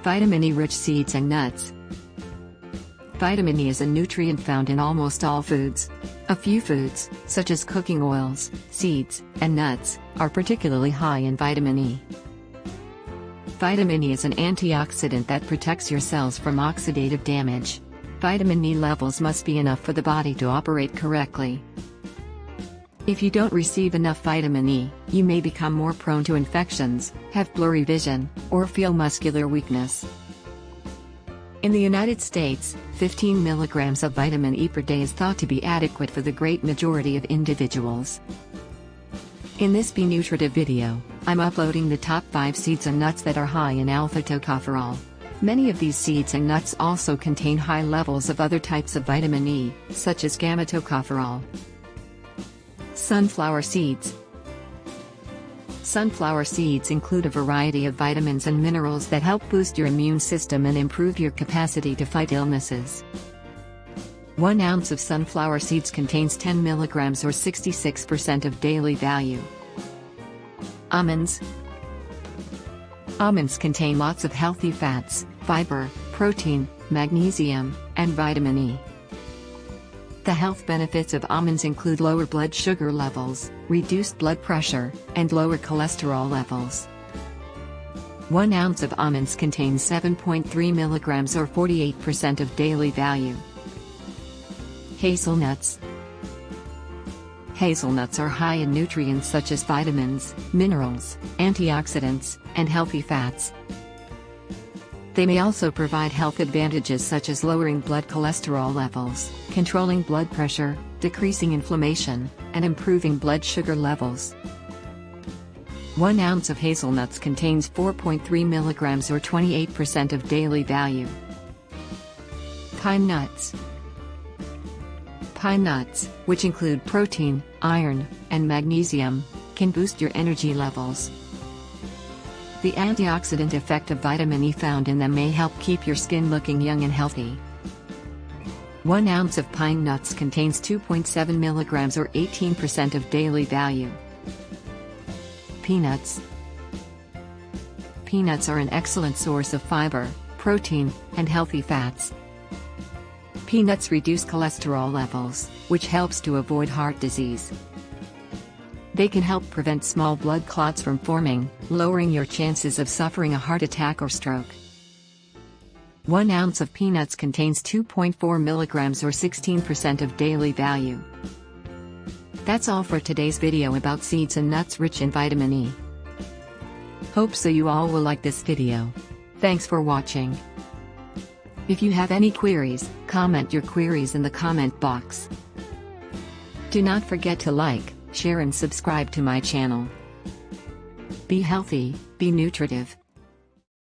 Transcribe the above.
Vitamin E-rich seeds and nuts. Vitamin E is a nutrient found in almost all foods. A few foods, such as cooking oils, seeds, and nuts, are particularly high in vitamin E. Vitamin E is an antioxidant that protects your cells from oxidative damage. Vitamin E levels must be enough for the body to operate correctly. If you don't receive enough vitamin E, you may become more prone to infections, have blurry vision, or feel muscular weakness. In the United States, 15 milligrams of vitamin E per day is thought to be adequate for the great majority of individuals. In this Be Nutritive video, I'm uploading the top 5 seeds and nuts that are high in alpha-tocopherol. Many of these seeds and nuts also contain high levels of other types of vitamin E, such as gamma-tocopherol. Sunflower seeds. Sunflower seeds include a variety of vitamins and minerals that help boost your immune system and improve your capacity to fight illnesses. 1 ounce of sunflower seeds contains 10 milligrams or 66% of daily value. Almonds. Almonds contain lots of healthy fats, fiber, protein, magnesium, and vitamin E. The health benefits of almonds include lower blood sugar levels, reduced blood pressure, and lower cholesterol levels. 1 ounce of almonds contains 7.3 milligrams or 48% of daily value. Hazelnuts. Hazelnuts are high in nutrients such as vitamins, minerals, antioxidants, and healthy fats. They may also provide health advantages such as lowering blood cholesterol levels, controlling blood pressure, decreasing inflammation, and improving blood sugar levels. 1 ounce of hazelnuts contains 4.3 milligrams or 28% of daily value. Pine nuts. Pine nuts, which include protein, iron, and magnesium, can boost your energy levels. The antioxidant effect of vitamin E found in them may help keep your skin looking young and healthy. 1 ounce of pine nuts contains 2.7 milligrams or 18% of daily value. Peanuts. Peanuts are an excellent source of fiber, protein, and healthy fats. Peanuts reduce cholesterol levels, which helps to avoid heart disease. They can help prevent small blood clots from forming, lowering your chances of suffering a heart attack or stroke. 1 ounce of peanuts contains 2.4 milligrams or 16% of daily value. That's all for today's video about seeds and nuts rich in vitamin E. Hope so you all will like this video. Thanks for watching. If you have any queries, comment your queries in the comment box. Do not forget to like, share and subscribe to my channel. Be healthy, be nutritive.